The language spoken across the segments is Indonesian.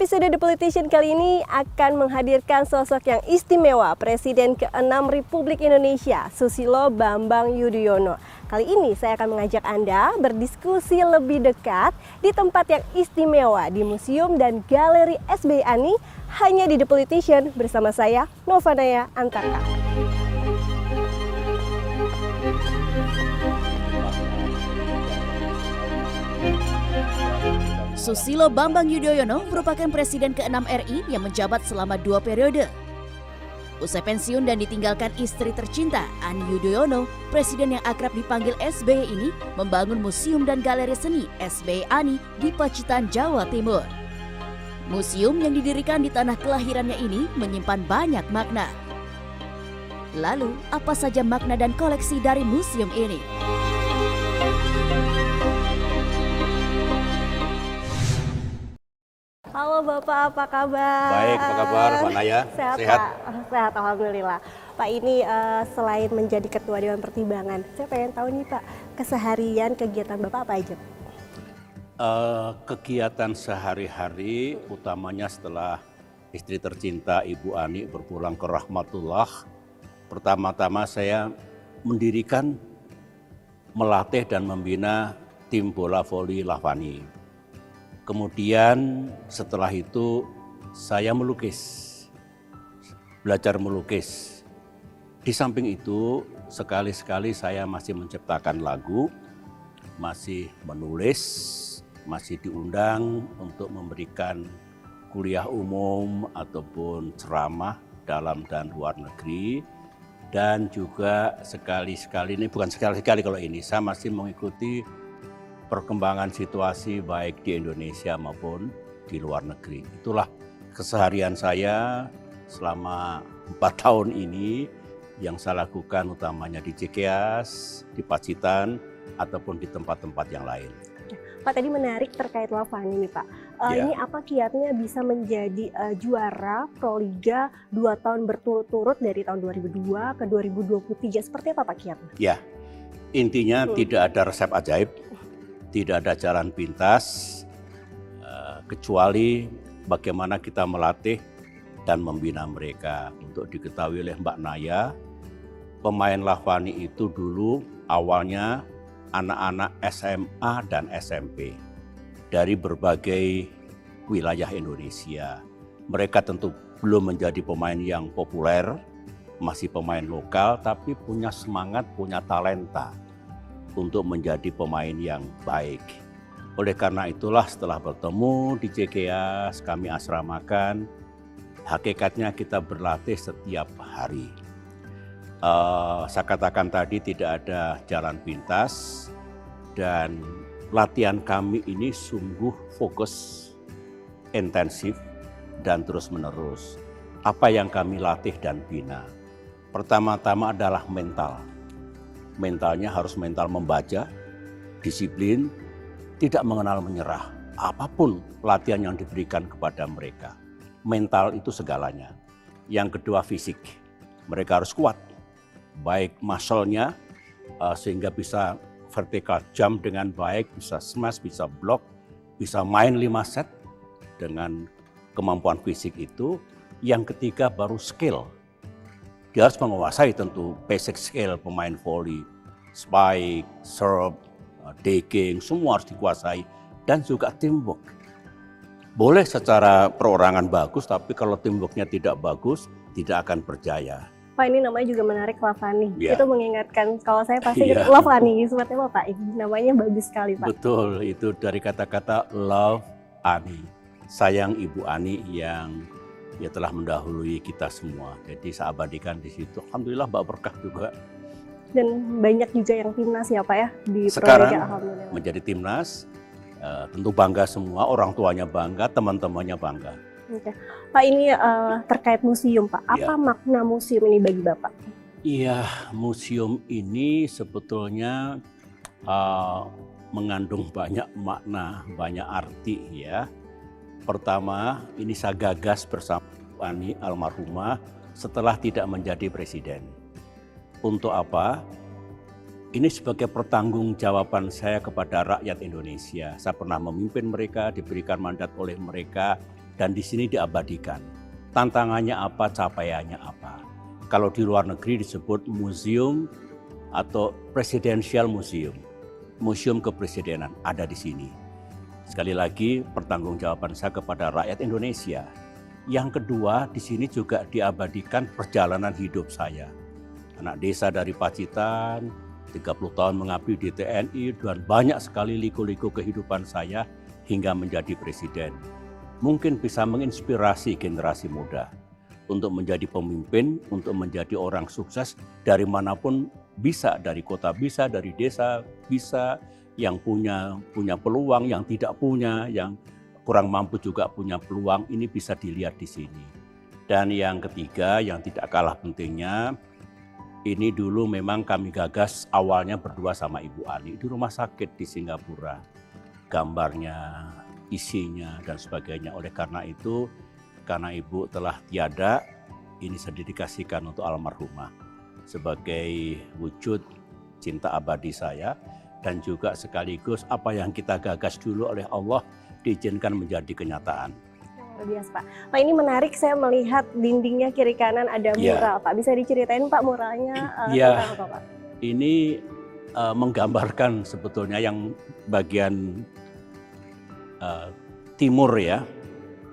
episode The Politician kali ini akan menghadirkan sosok yang istimewa, Presiden ke-6 Republik Indonesia, Susilo Bambang Yudhoyono. Kali ini saya akan mengajak Anda berdiskusi lebih dekat di tempat yang istimewa di Museum dan Galeri SBY Ani, hanya di The Politician bersama saya, Novanaya Antaka. Susilo Bambang Yudhoyono merupakan Presiden ke-6 RI yang menjabat selama 2 periode. Usai pensiun dan ditinggalkan istri tercinta, Ani Yudhoyono, Presiden yang akrab dipanggil SBY ini membangun Museum dan Galeri Seni SBY Ani di Pacitan, Jawa Timur. Museum yang didirikan di tanah kelahirannya ini menyimpan banyak makna. Lalu, apa saja makna dan koleksi dari museum ini? Halo Bapak, apa kabar? Baik, apa kabar Pak Naya? Sehat, Sehat? Pak? Sehat, Alhamdulillah. Pak, ini selain menjadi Ketua Dewan Pertimbangan, saya pengen tahu nih Pak, keseharian kegiatan Bapak apa aja? Kegiatan sehari-hari utamanya setelah istri tercinta Ibu Ani berpulang ke rahmatullah, pertama-tama saya mendirikan, melatih dan membina tim bola voli Lavani. Kemudian setelah itu saya melukis, belajar melukis. Di samping itu sekali-sekali saya masih menciptakan lagu, masih menulis, masih diundang untuk memberikan kuliah umum ataupun ceramah dalam dan luar negeri. Dan juga sekali-sekali, ini bukan sekali-sekali kalau ini, saya masih mengikuti perkembangan situasi baik di Indonesia maupun di luar negeri. Itulah keseharian saya selama 4 tahun ini yang saya lakukan utamanya di Cikeas, di Pacitan, ataupun di tempat-tempat yang lain. Pak, tadi menarik terkait Lavani nih Pak. Ya. Ini apa kiatnya bisa menjadi juara Proliga 2 tahun berturut-turut dari tahun 2002 ke 2023. Seperti apa Pak kiatnya? Ya, intinya tidak ada resep ajaib, tidak ada jalan pintas, kecuali bagaimana kita melatih dan membina mereka. Untuk diketahui oleh Mbak Naya, pemain Lavani itu dulu awalnya anak-anak SMA dan SMP dari berbagai wilayah Indonesia. Mereka tentu belum menjadi pemain yang populer, masih pemain lokal, tapi punya semangat, punya talenta untuk menjadi pemain yang baik. Oleh karena itulah setelah bertemu di Cikeas, kami asramakan, hakikatnya kita berlatih setiap hari. Saya katakan tadi tidak ada jalan pintas dan latihan kami ini sungguh fokus, intensif dan terus menerus. Apa yang kami latih dan bina? Pertama-tama adalah mental. Mentalnya harus mental membaca, disiplin, tidak mengenal menyerah. Apapun latihan yang diberikan kepada mereka. Mental itu segalanya. Yang kedua fisik. Mereka harus kuat. Baik muscle-nya sehingga bisa vertical jump dengan baik, bisa smash, bisa block, bisa main 5 set dengan kemampuan fisik itu. Yang ketiga baru skill. Dia harus menguasai tentu basic skill pemain volley, spike, serve, decking, semua harus dikuasai. Dan juga teamwork. Boleh secara perorangan bagus, tapi kalau teamworknya tidak bagus, tidak akan berjaya. Pak, ini namanya juga menarik, Lavani. Ya. Itu mengingatkan, kalau saya pasti Ya. Lavani, seperti apa Pak? Namanya bagus sekali Pak. Betul, itu dari kata-kata love Ani. Sayang Ibu Ani yang ya telah mendahului kita semua. Jadi saya abadikan di situ. Alhamdulillah Mbak berkah juga. Dan banyak juga yang timnas ya Pak ya di Sekarang Proliga, Alhamdulillah. menjadi timnas, tentu bangga semua, orang tuanya bangga, teman-temannya bangga. Oke. Pak, ini terkait museum Pak. Apa Ya. makna museum ini bagi Bapak? Iya, museum ini sebetulnya mengandung banyak makna, banyak arti ya. Pertama, ini saya gagas bersama Ani almarhumah setelah tidak menjadi presiden. Untuk apa? Ini sebagai pertanggungjawaban saya kepada rakyat Indonesia. Saya pernah memimpin mereka, diberikan mandat oleh mereka, dan di sini diabadikan. Tantangannya apa, capaiannya apa. Kalau di luar negeri disebut museum atau presidential museum, museum kepresidenan ada di sini. Sekali lagi pertanggungjawaban saya kepada rakyat Indonesia. Yang kedua, di sini juga diabadikan perjalanan hidup saya. Anak desa dari Pacitan, 30 tahun mengabdi di TNI, dan banyak sekali liku-liku kehidupan saya hingga menjadi presiden. Mungkin bisa menginspirasi generasi muda untuk menjadi pemimpin, untuk menjadi orang sukses dari manapun bisa, dari kota bisa, dari desa bisa, yang punya peluang, yang tidak punya, yang kurang mampu juga punya peluang, ini bisa dilihat di sini. Dan yang ketiga, yang tidak kalah pentingnya, ini dulu memang kami gagas awalnya berdua sama Ibu Ani di rumah sakit di Singapura. Gambarnya, isinya, dan sebagainya. Oleh karena itu, karena Ibu telah tiada, ini saya dedikasikan untuk almarhumah sebagai wujud cinta abadi saya, dan juga sekaligus apa yang kita gagas dulu oleh Allah diizinkan menjadi kenyataan. Luar biasa Pak. Pak, ini menarik, saya melihat dindingnya kiri kanan ada mural. Pak, bisa diceritain Pak muralnya tentang apa Pak? Ini menggambarkan sebetulnya yang bagian timur ya.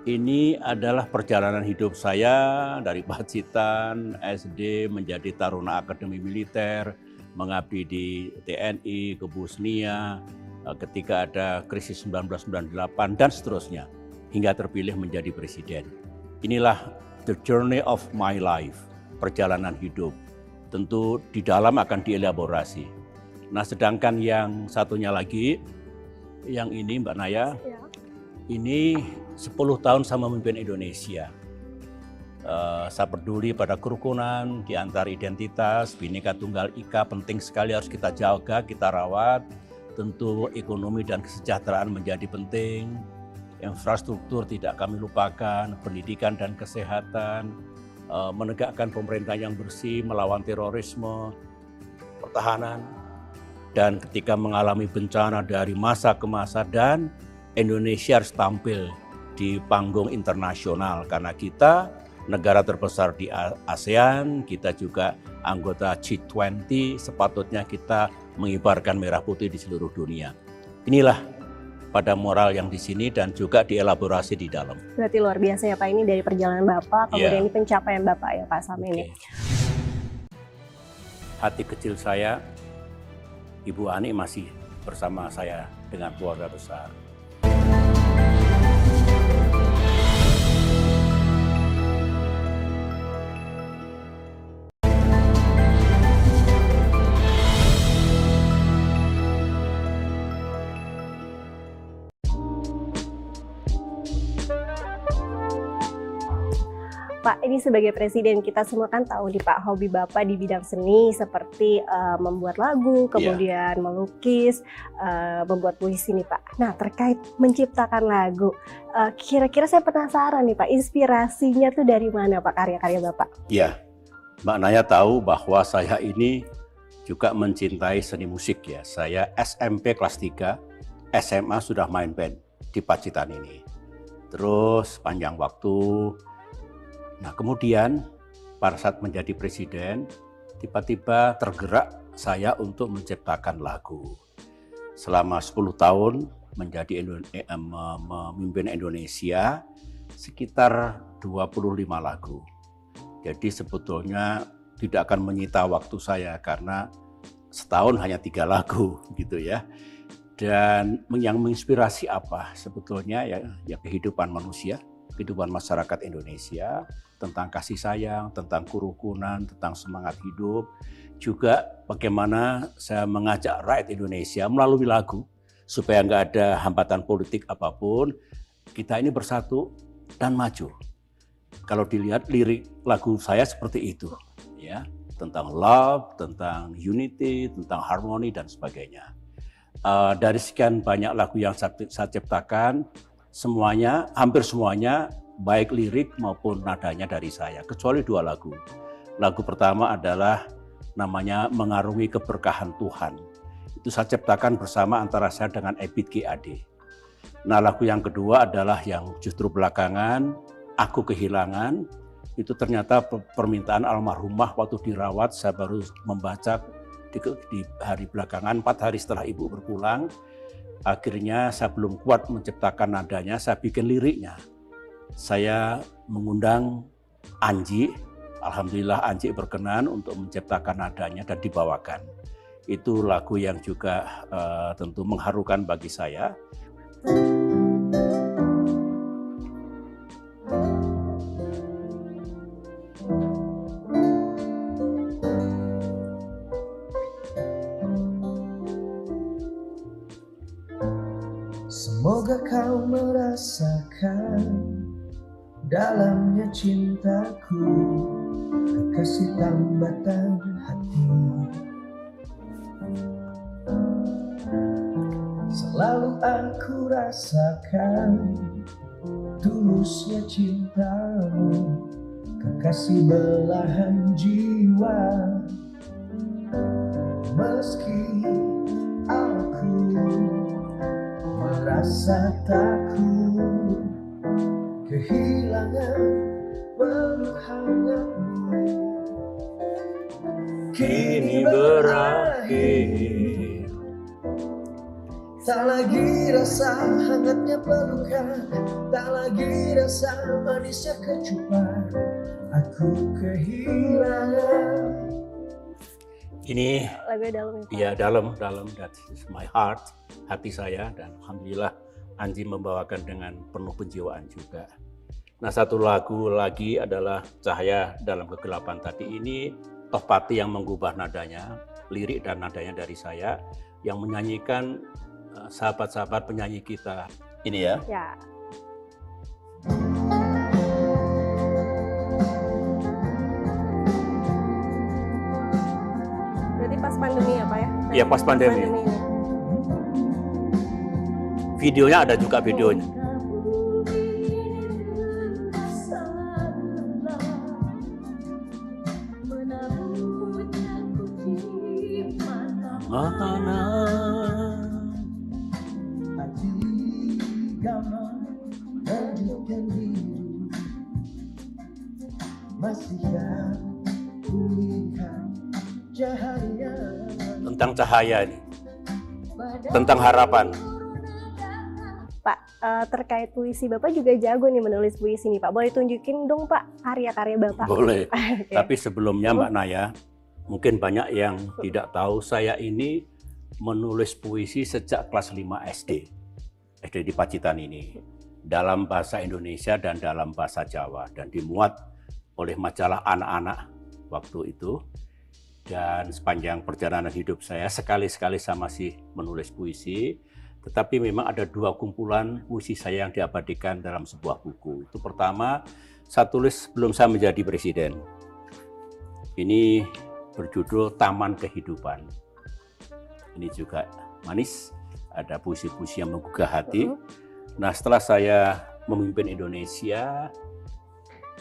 Ini adalah perjalanan hidup saya dari Pacitan, SD, menjadi Taruna Akademi Militer, mengabdi di TNI, ke Bosnia, ketika ada krisis 1998 dan seterusnya, hingga terpilih menjadi presiden. Inilah the journey of my life, perjalanan hidup. Tentu di dalam akan dielaborasi. Nah, sedangkan yang satunya lagi, yang ini Mbak Naya, ini 10 tahun saya memimpin Indonesia. Saya peduli pada kerukunan, di antara identitas, Bhinneka Tunggal Ika penting sekali, harus kita jaga, kita rawat. Tentu ekonomi dan kesejahteraan menjadi penting, infrastruktur tidak kami lupakan, pendidikan dan kesehatan, menegakkan pemerintahan yang bersih, melawan terorisme, pertahanan, dan ketika mengalami bencana dari masa ke masa, dan Indonesia harus tampil di panggung internasional karena kita negara terbesar di ASEAN, kita juga anggota G20, sepatutnya kita mengibarkan merah putih di seluruh dunia. Inilah pada moral yang di sini dan juga dielaborasi di dalam. Berarti luar biasa ya Pak, ini dari perjalanan Bapak, kemudian ini pencapaian Bapak ya Pak sama ini. Hati kecil saya, Ibu Ani masih bersama saya dengan keluarga besar. Pak, ini sebagai presiden kita semua kan tahu nih Pak, hobi Bapak di bidang seni seperti membuat lagu, kemudian melukis, membuat puisi nih Pak. Nah, terkait menciptakan lagu, kira-kira saya penasaran nih Pak, inspirasinya tuh dari mana Pak karya-karya Bapak? Iya, Mbak Naya tahu bahwa saya ini juga mencintai seni musik ya. Saya SMP kelas 3, SMA sudah main band di Pacitan ini. Terus panjang waktu. Nah, kemudian pada saat menjadi presiden, tiba-tiba tergerak saya untuk menciptakan lagu. Selama 10 tahun memimpin Indonesia, sekitar 25 lagu. Jadi sebetulnya tidak akan menyita waktu saya karena setahun hanya 3 lagu gitu ya. Dan yang menginspirasi apa sebetulnya ya kehidupan manusia, kehidupan masyarakat Indonesia, tentang kasih sayang, tentang kerukunan, tentang semangat hidup. Juga bagaimana saya mengajak rakyat Indonesia melalui lagu, supaya nggak ada hambatan politik apapun, kita ini bersatu dan maju. Kalau dilihat lirik lagu saya seperti itu, ya, tentang love, tentang unity, tentang harmoni, dan sebagainya. Dari sekian banyak lagu yang saya ciptakan, semuanya, hampir semuanya, baik lirik maupun nadanya dari saya, kecuali 2 lagu. Lagu pertama adalah namanya Mengarungi Keberkahan Tuhan. Itu saya ciptakan bersama antara saya dengan Ebit G. Ade. Nah, lagu yang kedua adalah yang justru belakangan, Aku Kehilangan. Itu ternyata permintaan almarhumah waktu dirawat. Saya baru membaca di hari belakangan, 4 hari setelah ibu berpulang. Akhirnya saya belum kuat menciptakan nadanya, saya bikin liriknya. Saya mengundang Anji, alhamdulillah Anji berkenan untuk menciptakan nadanya dan dibawakan. Itu lagu yang juga tentu mengharukan bagi saya. Semoga kau merasakan dalamnya cintaku, kekasih tambatan hati. Selalu aku rasakan tulusnya cintamu, kekasih belahan jiwa. Meski aku merasa takut kehilangan peluk hangatmu, Kini berakhir. Tak lagi rasa hangatnya pelukan, tak lagi rasa manisnya kecupan. Aku kehilangan. Ini Lagu dalam ya, Pak? ya dalam, that is my heart, hati saya, dan alhamdulillah Anji membawakan dengan penuh penjiwaan juga. Nah, satu lagu lagi adalah Cahaya Dalam Kegelapan tadi. Ini Tohpati yang mengubah nadanya, lirik dan nadanya dari saya, yang menyanyikan sahabat-sahabat penyanyi kita. Ini ya. Ya. Berarti pas pandemi ya, Pak ya? Iya, pas pandemi. ini. Videonya ada juga videonya. Hati gambar lanjutkan hidup, masihkah kulihat cahaya. Tentang cahaya ini, tentang harapan. Pak, terkait puisi, Bapak juga jago nih menulis puisi nih, Pak. Boleh tunjukin dong, Pak, karya-karya Bapak? Boleh. Oke. Tapi sebelumnya Mbak Naya, mungkin banyak yang tidak tahu saya ini menulis puisi sejak kelas 5 SD. SD di Pacitan ini. Dalam bahasa Indonesia dan dalam bahasa Jawa. Dan dimuat oleh majalah anak-anak waktu itu. Dan sepanjang perjalanan hidup saya, sekali-sekali saya masih menulis puisi. Tetapi memang ada 2 kumpulan puisi saya yang diabadikan dalam sebuah buku. Itu pertama, saya tulis sebelum saya menjadi presiden. Ini berjudul Taman Kehidupan. Ini juga manis, ada puisi-puisi yang menggugah hati. Nah, setelah saya memimpin Indonesia,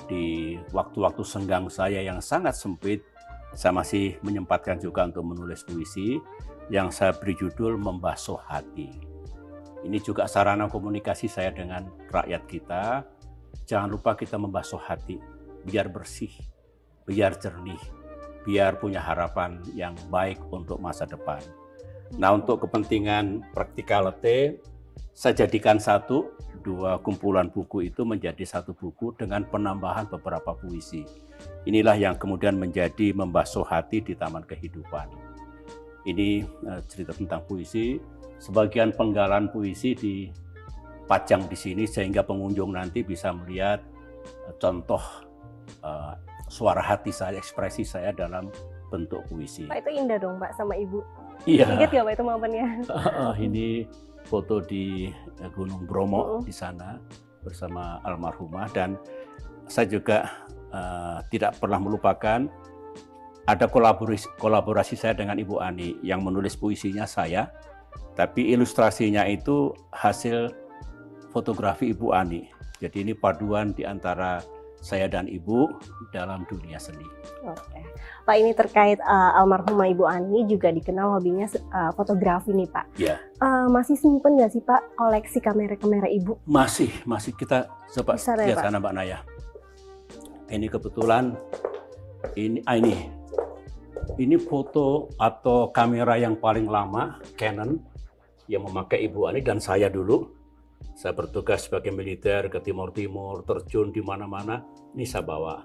di waktu-waktu senggang saya yang sangat sempit, saya masih menyempatkan juga untuk menulis puisi yang saya beri judul Membasuh Hati. Ini juga sarana komunikasi saya dengan rakyat kita. Jangan lupa kita membasuh hati, biar bersih, biar jernih, biar punya harapan yang baik untuk masa depan. Nah, untuk kepentingan practicality, saya jadikan 2 kumpulan buku itu menjadi 1 buku dengan penambahan beberapa puisi. Inilah yang kemudian menjadi Membasuh Hati di Taman Kehidupan. Ini cerita tentang puisi. Sebagian penggalan puisi dipajang di sini sehingga pengunjung nanti bisa melihat contoh suara hati saya, ekspresi saya dalam bentuk puisi. Pak, itu indah dong, Pak, sama Ibu. Iya. Ingat nggak, Pak, itu momennya? Ini foto di Gunung Bromo di sana bersama almarhumah, dan saya juga tidak pernah melupakan ada kolaborasi saya dengan Ibu Ani yang menulis puisinya saya, tapi ilustrasinya itu hasil fotografi Ibu Ani. Jadi ini paduan di antara saya dan Ibu dalam dunia seni. Oke. Pak, ini terkait almarhumah Ibu Ani juga dikenal hobinya fotografi nih Pak. Ya. Masih simpen nggak sih Pak koleksi kamera-kamera Ibu? Masih kita coba Bisa ya, lihat Pak? sana Mbak Naya. Ini kebetulan ini foto atau kamera yang paling lama Canon yang memakai Ibu Ani dan saya dulu. Saya bertugas sebagai militer ke Timur Timur, terjun di mana-mana. Ini saya bawa.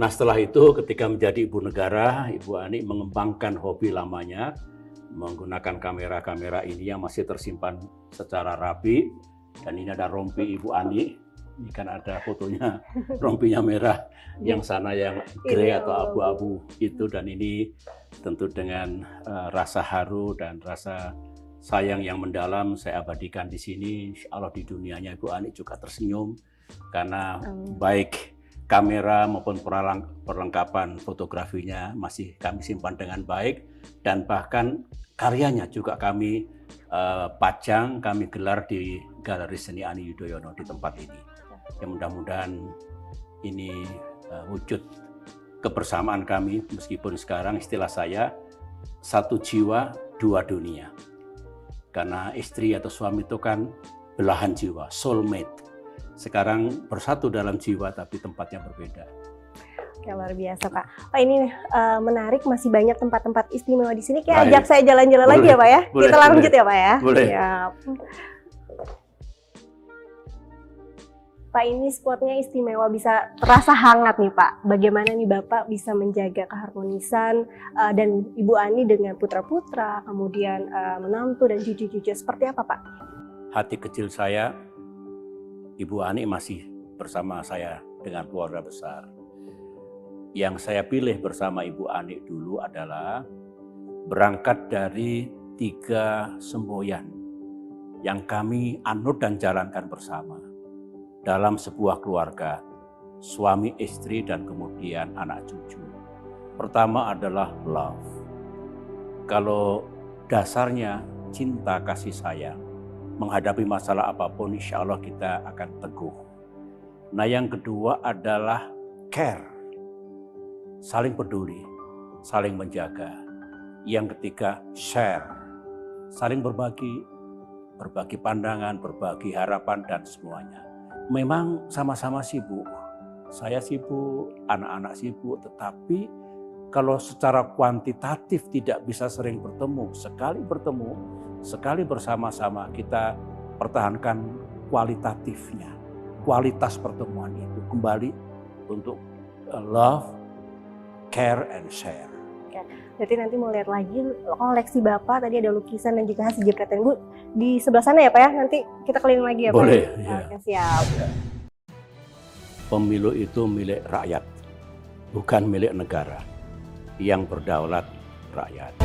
Nah setelah itu ketika menjadi ibu negara, Ibu Ani mengembangkan hobi lamanya, menggunakan kamera-kamera ini yang masih tersimpan secara rapi. Dan ini ada rompi Ibu Ani. Ini kan ada fotonya, rompinya merah, yang sana yang grey atau abu-abu itu. Dan ini tentu dengan rasa haru dan rasa sayang yang mendalam saya abadikan di sini. Insya Allah di dunianya Ibu Ani juga tersenyum karena baik kamera maupun perlengkapan fotografinya masih kami simpan dengan baik, dan bahkan karyanya juga kami pajang, kami gelar di Galeri Seni Ani Yudhoyono di tempat ini. Ya mudah-mudahan ini wujud kebersamaan kami, meskipun sekarang istilah saya satu jiwa dua dunia. Karena istri atau suami itu kan belahan jiwa, soulmate. Sekarang bersatu dalam jiwa tapi tempatnya berbeda. Oke, luar biasa Pak. Pak, ini menarik, masih banyak tempat-tempat istimewa di sini. Kayak Baik. ajak saya jalan-jalan lagi ya Pak ya. Boleh, Kita lanjut boleh. ya Pak ya. Boleh. Siap. Pak, ini spotnya istimewa, bisa terasa hangat nih Pak. Bagaimana nih Bapak bisa menjaga keharmonisan dan Ibu Ani dengan putra-putra, kemudian menantu dan cucu-cucu, seperti apa Pak? Hati kecil saya, Ibu Ani masih bersama saya dengan keluarga besar. Yang saya pilih bersama Ibu Ani dulu adalah berangkat dari 3 semboyan yang kami anut dan jalankan bersama dalam sebuah keluarga, suami, istri, dan kemudian anak cucu. Pertama adalah love. Kalau dasarnya cinta kasih sayang, menghadapi masalah apapun insya Allah kita akan teguh. Nah yang kedua adalah care, saling peduli, saling menjaga. Yang ketiga share, saling berbagi pandangan, berbagi harapan dan semuanya. Memang sama-sama sibuk, saya sibuk, anak-anak sibuk, tetapi kalau secara kuantitatif tidak bisa sering bertemu, sekali bersama-sama kita pertahankan kualitatifnya. Kualitas pertemuan itu kembali untuk love, care, and share. Berarti nanti mau lihat lagi koleksi Bapak, tadi ada lukisan dan juga hasil jepretan Bu di sebelah sana ya Pak ya, nanti kita keliling lagi ya Pak? Boleh, ya. Oke, siap. Pemilu itu milik rakyat, bukan milik negara. Yang berdaulat rakyat.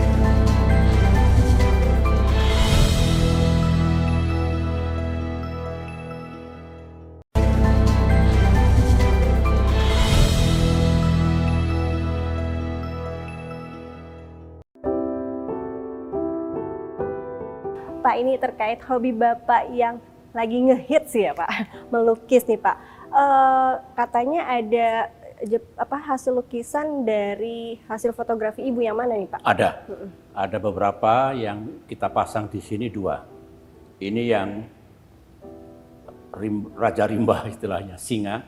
Pak, ini terkait hobi Bapak yang lagi ngehits ya Pak, melukis nih Pak. Katanya ada hasil lukisan dari hasil fotografi Ibu yang mana nih Pak? Ada beberapa yang kita pasang di sini 2. Ini yang Raja Rimba istilahnya, singa.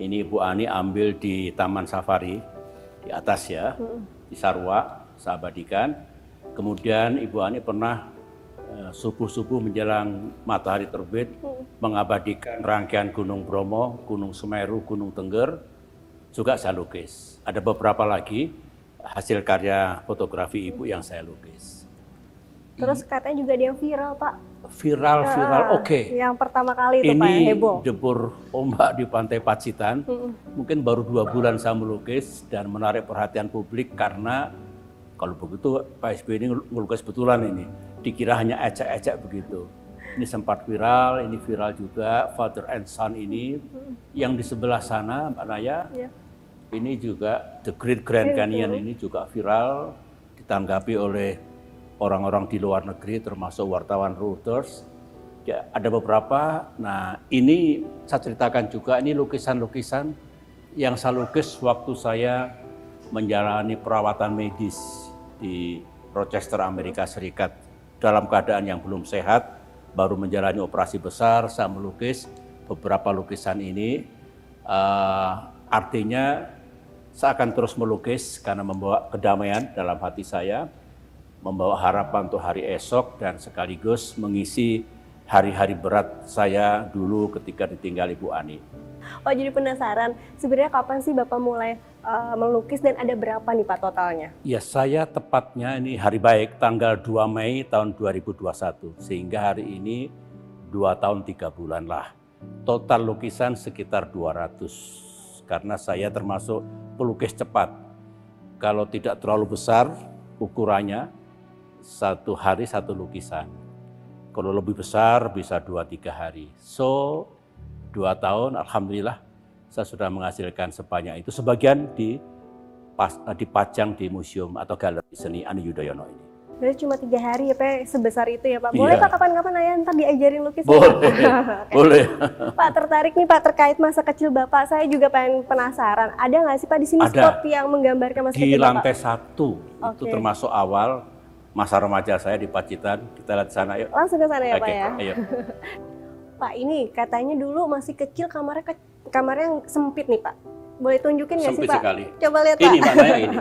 Ini Ibu Ani ambil di Taman Safari di atas ya, di Sarwa, saya abadikan. Kemudian Ibu Ani pernah subuh-subuh menjelang matahari terbit mengabadikan rangkaian Gunung Bromo, Gunung Semeru, Gunung Tengger, juga saya lukis. Ada beberapa lagi hasil karya fotografi Ibu yang saya lukis. Terus katanya juga ada yang viral Pak. Viral, oke. Yang pertama kali itu Pak, yang heboh. Ini debur ombak di Pantai Pacitan. Mungkin baru 2 bulan saya melukis dan menarik perhatian publik karena kalau begitu Pak SBY ini ngelukis betulan ini. Dikira hanya ecek-ecek begitu. Ini sempat viral, ini viral juga Father and Son ini. Yang di sebelah sana Mbak Naya, ini juga The Great Grand Canyon ini juga viral, ditanggapi oleh orang-orang di luar negeri termasuk wartawan Reuters. Ya, ada beberapa. Nah ini saya ceritakan juga, ini lukisan-lukisan Yang saya lukis waktu saya menjalani perawatan medis di Rochester, Amerika Serikat. Dalam keadaan yang belum sehat, baru menjalani operasi besar, saya melukis beberapa lukisan ini. Artinya saya akan terus melukis karena membawa kedamaian dalam hati saya, membawa harapan untuk hari esok, dan sekaligus mengisi hari-hari berat saya dulu ketika ditinggal Ibu Ani. Oh, jadi penasaran, sebenarnya kapan sih Bapak mulai melukis dan ada berapa nih Pak totalnya? Ya, saya tepatnya ini hari baik tanggal 2 Mei tahun 2021, sehingga hari ini 2 tahun 3 bulan lah. Total lukisan sekitar 200, karena saya termasuk pelukis cepat. Kalau tidak terlalu besar ukurannya, 1 hari 1 lukisan. Kalau lebih besar bisa 2-3 hari. So, 2 tahun, alhamdulillah saya sudah menghasilkan sebanyak itu. Sebagian dipajang di museum atau galeri seni Ani Yudhoyono ini. Berarti cuma 3 hari ya Pak, sebesar itu ya Pak. Boleh Iya. Pak kapan-kapan ayah ntar diajarin lukis? Boleh, boleh. Pak, tertarik nih Pak terkait masa kecil Bapak. Saya juga pengen penasaran. Ada nggak sih Pak di sini Ada. spot yang menggambarkan masa Di kecil Bapak? lantai 1, itu Oke. termasuk awal masa remaja saya di Pacitan. Kita lihat di sana yuk. Langsung ke sana ya Pak Oke, ya. ayo. Pak, ini katanya dulu masih kecil kamarnya yang sempit nih Pak. Boleh tunjukin nggak sih Sempit Pak? sekali. Coba lihat Ini Pak. Mbak Naya ini.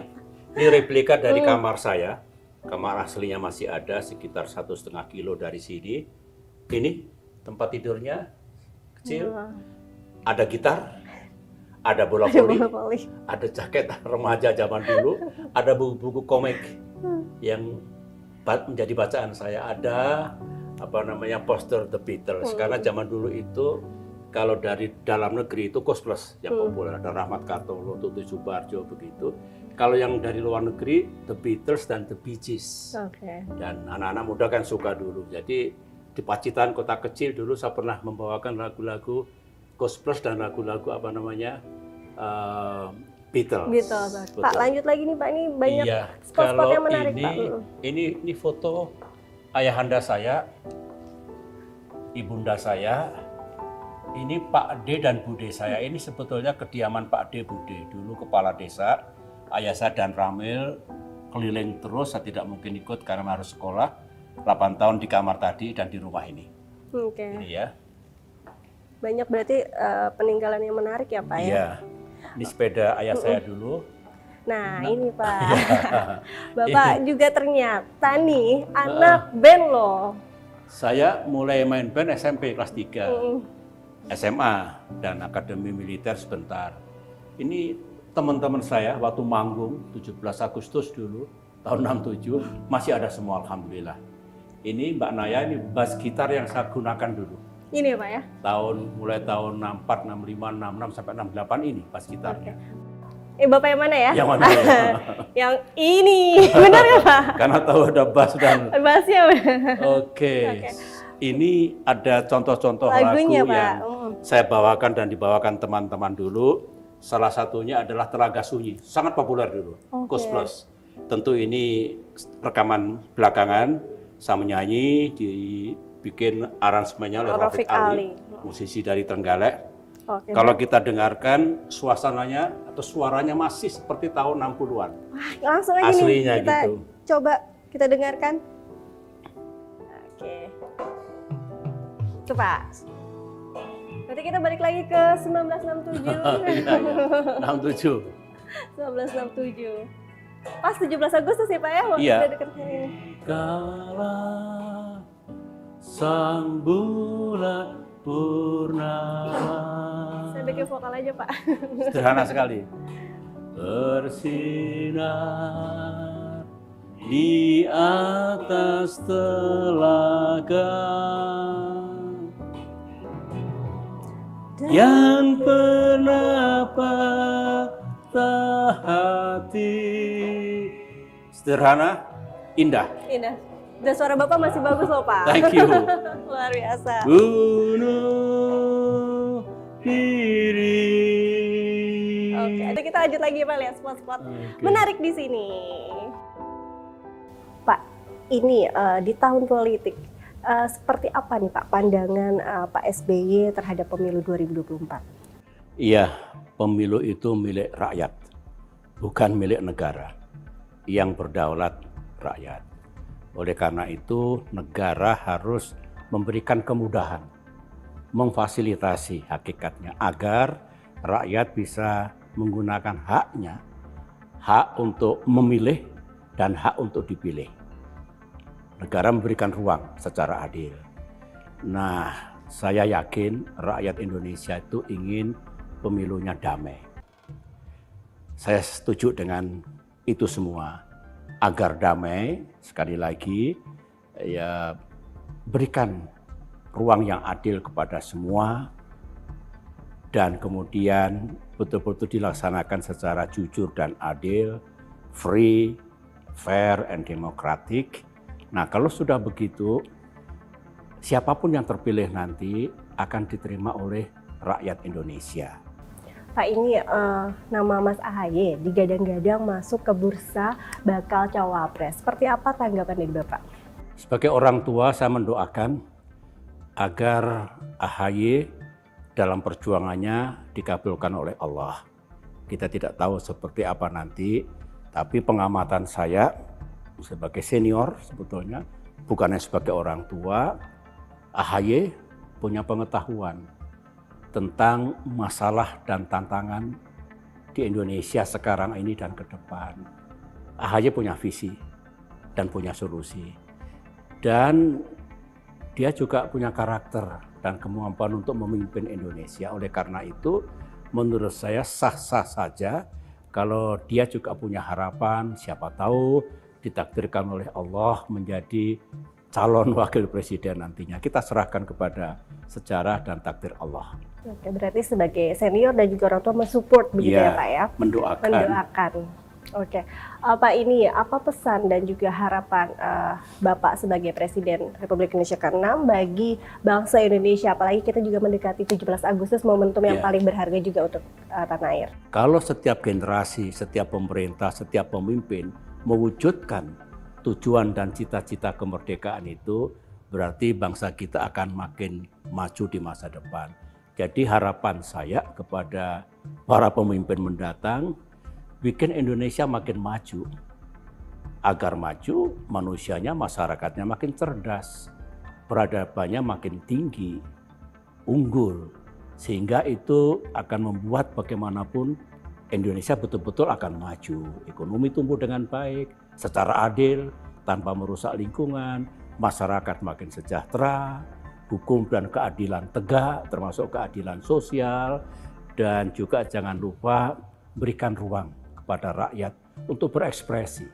Ini replika dari kamar saya. Kamar aslinya masih ada sekitar 1,5 kilo dari sini. Ini tempat tidurnya kecil. Ada gitar, ada bola Ada voli, bola voli. ada jaket remaja zaman dulu, ada buku-buku komik yang menjadi bacaan saya. Ada poster The Beatles. Karena zaman dulu itu kalau dari dalam negeri itu Koes Plus yang populer, ada Rahmat Kartolo, Tutu Subarjo begitu. Kalau yang dari luar negeri The Beatles dan The Bee Gees. Oke. Dan anak-anak muda kan suka dulu. Jadi di Pacitan, kota kecil dulu saya pernah membawakan lagu-lagu Koes Plus dan lagu-lagu Beatles. Gitu. Pak, Betul. lanjut lagi nih Pak, ini banyak Iya, spot-spot kalau yang menarik Pak. ini foto ayahanda saya, ibunda saya, ini Pak D dan Bude saya. Ini sebetulnya kediaman Pak D Bude, dulu kepala desa. Ayah saya dan Ramil keliling terus, saya tidak mungkin ikut karena harus sekolah. 8 tahun di kamar tadi dan di rumah ini. Oke. Ini ya. Banyak berarti peninggalan yang menarik ya Pak ya. Iya. Ini sepeda ayah saya dulu. Nah, ini Pak. Bapak juga ternyata nih anak band loh. Saya mulai main band SMP kelas 3. Mm. SMA dan Akademi Militer sebentar. Ini teman-teman saya waktu manggung 17 Agustus dulu tahun 67 masih ada semua alhamdulillah. Ini Mbak Naya, ini bass gitar yang saya gunakan dulu. Ini ya Pak ya. Mulai tahun 64, 65, 66 sampai 68 ini bass gitarnya. Bapak yang mana ya? Yang mana ya? Yang ini. Benar ya Pak? Karena tahu ada bass dan Bassnya. Oke. Ini ada contoh-contoh Lagunya, lagu Pak. yang saya bawakan dan dibawakan teman-teman dulu. Salah satunya adalah Telaga Sunyi, sangat populer dulu, Koes Plus. Tentu ini rekaman belakangan, saya menyanyi, dibikin aransemennya oleh Rafiq Ali, musisi dari Trenggalek. Oke. Kalau kita dengarkan suasananya atau suaranya masih seperti tahun 60-an. Wah, langsung aja Aslinya nih kita gitu. coba kita dengarkan. Oke. Itu Pak. Berarti kita balik lagi ke 1967. Iya, 67. 1967. Pas 17 Agustus ya Pak ya? Waktu Iya. udah deket ini. Kala sang bulan purnama. Saya bikin vokal aja Pak. Sederhana sekali. Bersinar di atas telaga yang pernah patah hati. Sederhana, indah. Indah. Dan suara Bapak masih bagus loh Pak. Thank you. Luar biasa. Bunuh diri. Oke, nanti kita lanjut lagi Pak, lihat spot-spot menarik di sini. Pak, ini di tahun politik, seperti apa nih Pak pandangan Pak SBY terhadap pemilu 2024? Iya, pemilu itu milik rakyat, bukan milik negara. Yang berdaulat rakyat. Oleh karena itu, negara harus memberikan kemudahan, memfasilitasi hakikatnya agar rakyat bisa menggunakan haknya, hak untuk memilih dan hak untuk dipilih. Negara memberikan ruang secara adil. Nah, saya yakin rakyat Indonesia itu ingin pemilunya damai. Saya setuju dengan itu semua. Agar damai, sekali lagi, ya berikan ruang yang adil kepada semua dan kemudian betul-betul dilaksanakan secara jujur dan adil, free, fair, and democratic. Nah, kalau sudah begitu, siapapun yang terpilih nanti akan diterima oleh rakyat Indonesia. Pak, ini nama Mas AHY digadang-gadang masuk ke bursa bakal cawapres. Seperti apa tanggapan dari Bapak? Sebagai orang tua, saya mendoakan agar AHY dalam perjuangannya dikabulkan oleh Allah. Kita tidak tahu seperti apa nanti, tapi pengamatan saya sebagai senior sebetulnya, bukannya sebagai orang tua, AHY punya pengetahuan tentang masalah dan tantangan di Indonesia sekarang ini dan ke depan. AHY punya visi dan punya solusi. Dan dia juga punya karakter dan kemampuan untuk memimpin Indonesia. Oleh karena itu, menurut saya sah-sah saja kalau dia juga punya harapan, siapa tahu ditakdirkan oleh Allah menjadi calon wakil presiden nantinya. Kita serahkan kepada sejarah dan takdir Allah. Oke, berarti sebagai senior dan juga orang tua mensupport begitu ya Pak ya? Mendoakan. Oke, Pak, ini apa pesan dan juga harapan Bapak sebagai Presiden Republik Indonesia ke-6 bagi bangsa Indonesia, apalagi kita juga mendekati 17 Agustus, momentum yang paling berharga juga untuk tanah air. Kalau setiap generasi, setiap pemerintah, setiap pemimpin mewujudkan tujuan dan cita-cita kemerdekaan itu, berarti bangsa kita akan makin maju di masa depan. Jadi harapan saya kepada para pemimpin mendatang, bikin Indonesia makin maju. Agar maju, manusianya, masyarakatnya makin cerdas, peradabannya makin tinggi, unggul. Sehingga itu akan membuat bagaimanapun Indonesia betul-betul akan maju. Ekonomi tumbuh dengan baik, secara adil, tanpa merusak lingkungan, masyarakat makin sejahtera, hukum dan keadilan tegak, termasuk keadilan sosial, dan juga jangan lupa berikan ruang kepada rakyat untuk berekspresi.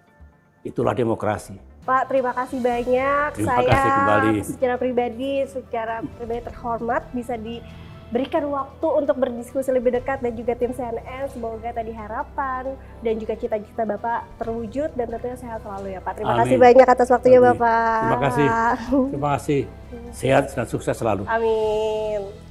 Itulah demokrasi. Pak, terima kasih banyak. Terima kasih kembali. Secara pribadi terhormat bisa diberikan waktu untuk berdiskusi lebih dekat dan juga tim CNN. Semoga tadi harapan dan juga cita-cita Bapak terwujud dan tentunya sehat selalu ya Pak. Terima kasih banyak atas waktunya Bapak. Terima kasih. Sehat dan sukses selalu. Amin.